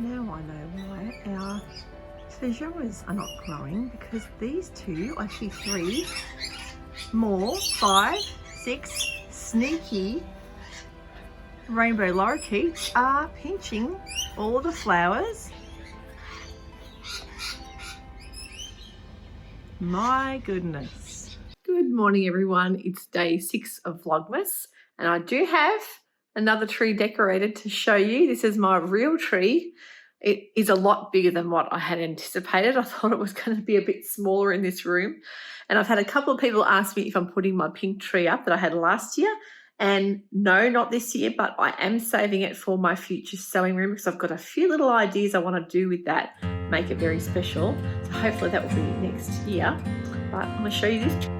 Now I know why our feijoas are not growing, because these two, I see 3 more, 5, 6 sneaky rainbow lorikeets are pinching all the flowers. My goodness. Good morning everyone, it's day 6 of Vlogmas and I do have another tree decorated to show you. This is my real tree. It is a lot bigger than what I had anticipated. I thought it was going to be a bit smaller in this room. And I've had a couple of people ask me if I'm putting my pink tree up that I had last year. And no, not this year, but I am saving it for my future sewing room because I've got a few little ideas I want to do with that, make it very special. So hopefully that will be next year. But I'm going to show you this tree.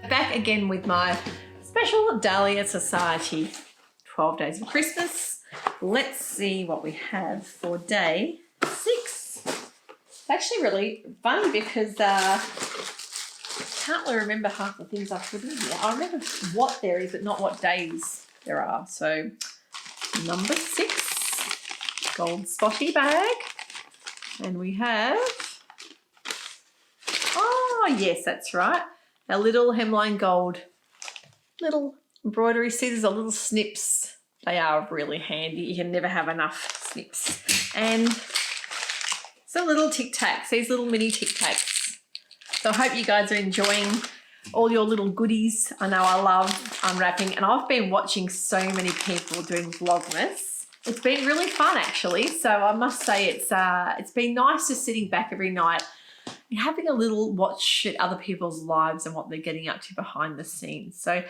Back again with my special Dahlia Sewciety 12 days of Christmas. Let's see what we have for day 6. It's actually really funny because I can't really remember half the things I put in here. I remember what there is, but not what days there are. So number 6, gold spotty bag. And we have, oh yes, that's right. A little Hemline gold, little embroidery scissors, or little snips. They are really handy. You can never have enough snips. And some little Tic Tacs, these little mini Tic Tacs. So I hope you guys are enjoying all your little goodies. I know I love unwrapping, and I've been watching so many people doing Vlogmas. It's been really fun actually. So I must say it's been nice just sitting back every night and having a little watch at other people's lives and what they're getting up to behind the scenes. So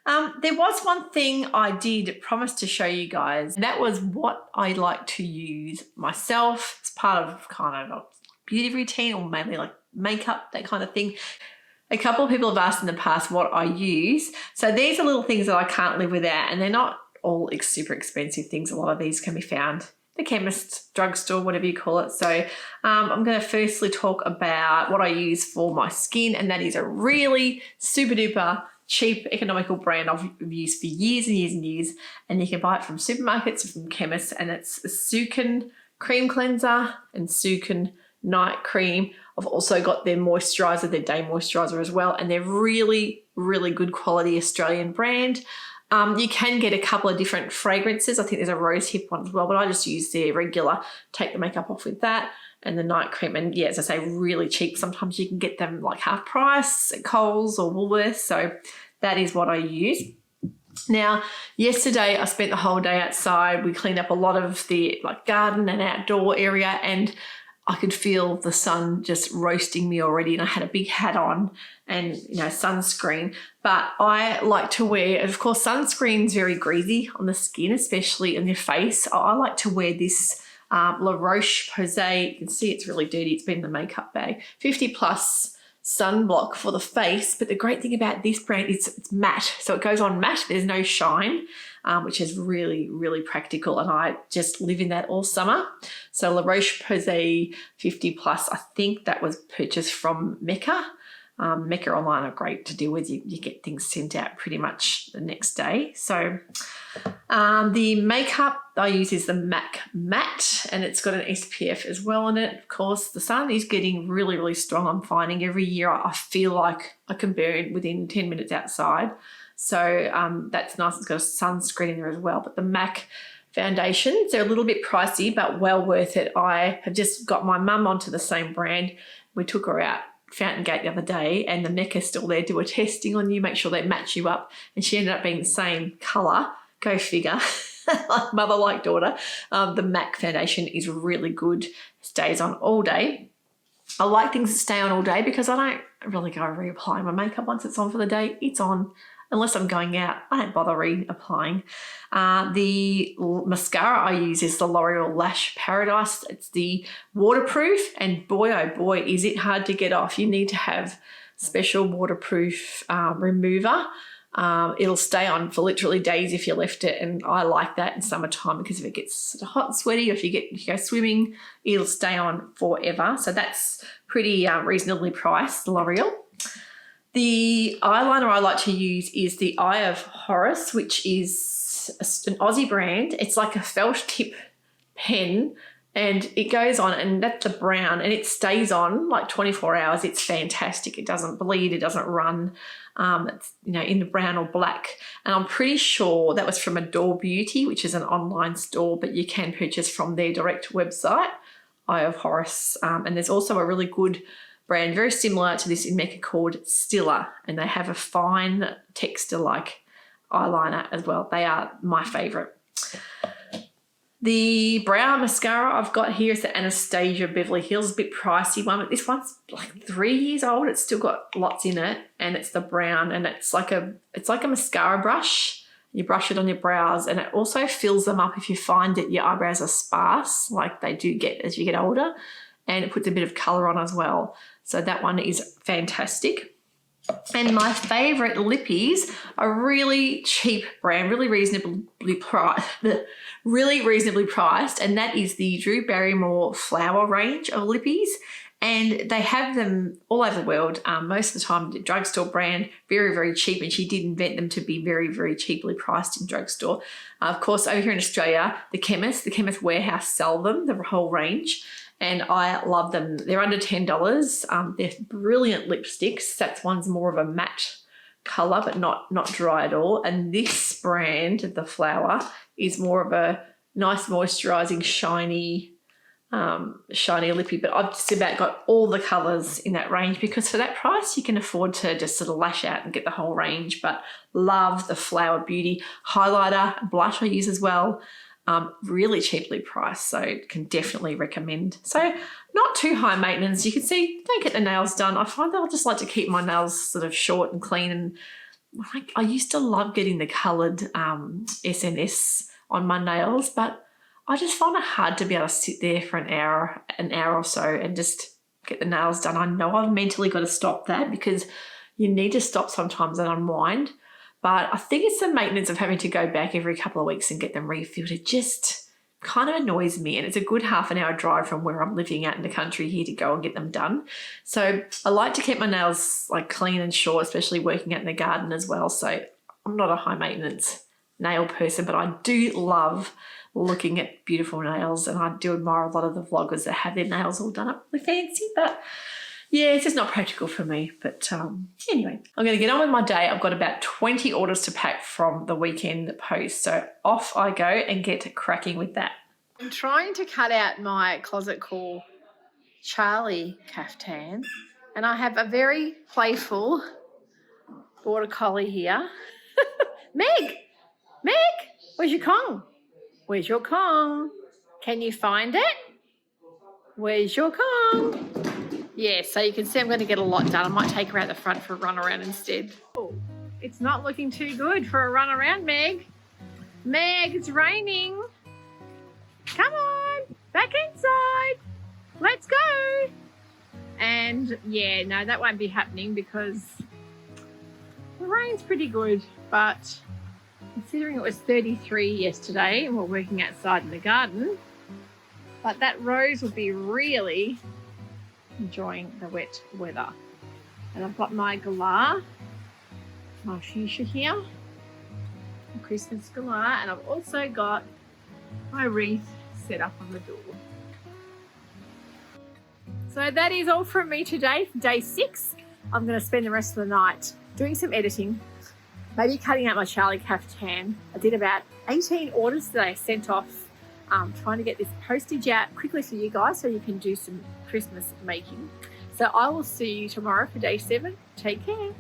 there was one thing I did promise to show you guys, and that was what I like to use myself as part of kind of a beauty routine, or mainly like makeup, that kind of thing. A couple of people have asked in the past what I use. So these are little things that I can't live without, and they're not all super expensive things. A lot of these can be found the chemist, drugstore, whatever you call it. So I'm going to firstly talk about what I use for my skin, and that is a really super duper cheap, economical brand I've used for years and years and years, and you can buy it from supermarkets, from chemists, and it's the Sukin Cream Cleanser and Sukin Night Cream. I've also got their moisturiser, their day moisturiser as well, and they're really, really good quality Australian brand. You can get a couple of different fragrances. I think there's a rose hip one as well, but I just use their regular, take the makeup off with that, and the night cream. And yeah, as I say, really cheap. Sometimes you can get them like half price at Coles or Woolworths. So that is what I use. Now, yesterday I spent the whole day outside. We cleaned up a lot of the garden and outdoor area, and I could feel the sun just roasting me already, and I had a big hat on and, sunscreen. But I like to wear, of course, sunscreen's very greasy on the skin, especially in your face. I like to wear this La Roche-Posay. You can see it's really dirty. It's been in the makeup bag. 50 plus sunblock for the face. But the great thing about this brand is it's matte. So it goes on matte. There's no shine. Which is really, really practical, and I just live in that all summer. So La Roche-Posay 50 plus, I think that was purchased from Mecca. Mecca online are great to deal with. You get things sent out pretty much the next day. So the makeup I use is the MAC Matte, and it's got an SPF as well in it. Of course, the sun is getting really, really strong. I'm finding every year I feel like I can burn within 10 minutes outside. So that's nice. It's got a sunscreen in there as well. But the MAC foundations, they're a little bit pricey, but well worth it. I have just got my mum onto the same brand. We took her out Fountain Gate the other day, and the Mecca's still there, do a testing on you, make sure they match you up. And she ended up being the same colour. Go figure. Like mother, like daughter. The MAC foundation is really good. Stays on all day. I like things that stay on all day because I don't really go reapplying my makeup once it's on for the day. It's on. Unless I'm going out, I don't bother reapplying. The mascara I use is the L'Oreal Lash Paradise. It's the waterproof, and boy, oh boy, is it hard to get off. You need to have special waterproof remover. It'll stay on for literally days if you left it, and I like that in summertime because if it gets sort of hot and sweaty, or if you go swimming, it'll stay on forever. So that's pretty reasonably priced, L'Oreal. The eyeliner I like to use is the Eye of Horus, which is an Aussie brand. It's like a felt tip pen, and it goes on, and that's the brown, and it stays on like 24 hours. It's fantastic. It doesn't bleed. It doesn't run. It's in the brown or black. And I'm pretty sure that was from Adore Beauty, which is an online store, but you can purchase from their direct website, Eye of Horus. And there's also a really good brand very similar to this in Mecca called Stila, and they have a fine texture-like eyeliner as well. They are my favourite. The brow mascara I've got here is the Anastasia Beverly Hills, a bit pricey one, but this one's like 3 years old. It's still got lots in it, and it's the brown, and it's like a mascara brush. You brush it on your brows, and it also fills them up if you find that your eyebrows are sparse, like they do get as you get older, and it puts a bit of colour on as well. So that one is fantastic. And my favourite lippies are really cheap brand, really reasonably priced, and that is the Drew Barrymore Flower range of lippies. And they have them all over the world. Most of the time, the drugstore brand, very, very cheap. And she did invent them to be very, very cheaply priced in drugstore. Of course, over here in Australia, the Chemist Warehouse sell them, the whole range. And I love them. They're under $10. They're brilliant lipsticks. That one's more of a matte colour, but not dry at all. And this brand, the Flower, is more of a nice moisturising, shiny lippy. But I've just about got all the colours in that range because for that price, you can afford to just sort of lash out and get the whole range. But love the Flower Beauty highlighter, blush I use as well. Really cheaply priced, so can definitely recommend. So not too high maintenance. You can see, don't get the nails done. I find that I just like to keep my nails sort of short and clean. And I used to love getting the coloured SNS on my nails, but I just find it hard to be able to sit there for an hour or so and just get the nails done. I know I've mentally got to stop that because you need to stop sometimes and unwind. But I think it's the maintenance of having to go back every couple of weeks and get them refilled. It just kind of annoys me, and it's a good half an hour drive from where I'm living out in the country here to go and get them done. So I like to keep my nails like clean and short, especially working out in the garden as well. So I'm not a high maintenance nail person, but I do love looking at beautiful nails, and I do admire a lot of the vloggers that have their nails all done up really fancy, but yeah, it's just not practical for me. But anyway, I'm going to get on with my day. I've got about 20 orders to pack from the weekend post, so off I go and get cracking with that. I'm trying to cut out my closet call Charlie caftan, and I have a very playful border collie here. Meg, where's your Kong? Where's your Kong? Can you find it? Where's your Kong? Yeah, so you can see I'm going to get a lot done. I might take her out the front for a run around instead. Oh, it's not looking too good for a run around, Meg. Meg, it's raining. Come on, back inside. Let's go. And yeah, no, that won't be happening because the rain's pretty good, but considering it was 33 yesterday and we're working outside in the garden, but that rose will be really enjoying the wet weather. And I've got my galah, my fuchsia here, my Christmas galah, and I've also got my wreath set up on the door. So that is all from me today for day 6. I'm going to spend the rest of the night doing some editing, maybe cutting out my Charlie caftan. I did about 18 orders that I sent off, trying to get this postage out quickly for you guys so you can do some Christmas making. So I will see you tomorrow for day 7. Take care.